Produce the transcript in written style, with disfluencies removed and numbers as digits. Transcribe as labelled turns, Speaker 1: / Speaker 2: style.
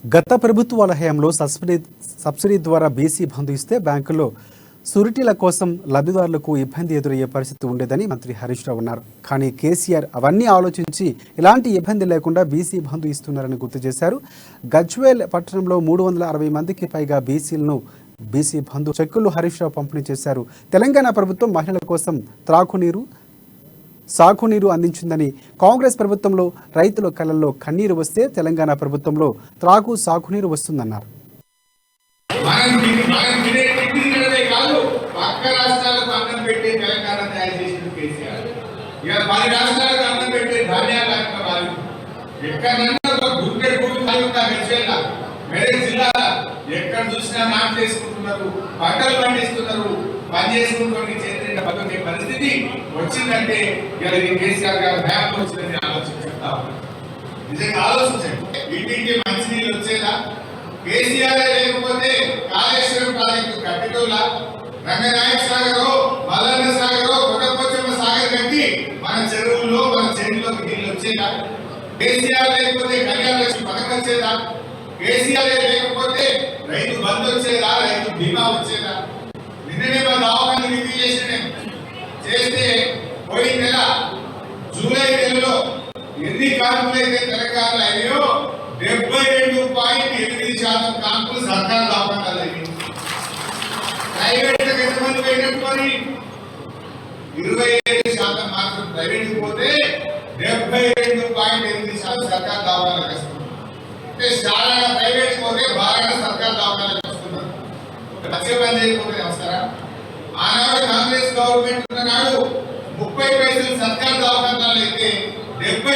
Speaker 1: గత ప్రభుత్వాల హయాంలో సబ్సిడీ ద్వారా బీసీ బంధు ఇస్తే బ్యాంకుల్లో సురిటీల కోసం లబ్ధిదారులకు ఇబ్బంది ఎదురయ్యే పరిస్థితి ఉండేదని మంత్రి హరీష్ రావు అన్నారు. కానీ కేసీఆర్ అవన్నీ ఆలోచించి ఇలాంటి ఇబ్బంది లేకుండా బీసీ బంధు ఇస్తున్నారని గుర్తు చేశారు. గజ్వేల్ పట్టణంలో 360 మందికి పైగా బీసీ బంధు చెక్కులు హరీష్ రావు పంపిణీ చేశారు. తెలంగాణ ప్రభుత్వం మహిళల కోసం సాగునీరు అందించిందని, కాంగ్రెస్ ప్రభుత్వంలో రైతుల కళ్ళల్లో కన్నీరు వస్తే తెలంగాణ ప్రభుత్వంలో సాగునీరు వస్తుందన్నారు.
Speaker 2: ఎక్కడ చూసినా నాటు చేసుకుంటున్నారు, పంటలు పండిస్తున్నారు, పని చేసుకుంటున్న చేతిండ బతుకే పరిస్థితి వచ్చిందంటే కేసీఆర్ గారు భయం వచ్చిందని ఆలోచించుకుంటా. నిజంగా ఆలోచించండి. ఇంటింటి మంచినీళ్ళు వచ్చేలా కేసీఆర్ లేకపోతే కాళేశ్వరం ప్రాజెక్టు కట్టేటోలా, రంగనాయక సాగర్, మల్లన్న సాగర్, కొట్టపోచమ్మ సాగర్ కట్టి మన చెరువుల్లో మన చెరువులోకి నీళ్ళు వచ్చేలా, కేసీఆర్ లేకపోతే కళ్యాణ లక్ష్మి పథకం వచ్చేదా, కేసీఆర్ లేకపోతే రైతు బంధు వచ్చేదా, రైతు బీమా వచ్చేదా. నిన్ననే మా దావాన్ని రివ్యూ చేస్తే పోయిన నెల జూలై నెలలో ఎన్ని కాన్పులైతే తెలంగాణలో అయినాయో 72.8% కాన్పులు సర్కారు దావాలు అయినాయి. ప్రైవేట్ ఎంతమంది పోయినట్టుకొని 27% మాత్రం ప్రైవేట్ పోతే 72.8% సర్కారు దావాలకు వస్తుంది. అంటే చాలా ప్రైవేట్ పోతే బాగా సర్కారు దావాలకు వస్తున్నారు. వచ్చే పని చేయకపోతే నమస్కారం. ఆనాడు కాంగ్రెస్ గవర్నమెంట్ ఉన్నాడు 30 పైసలు సర్కారు దవాఖానాలు అయితే 70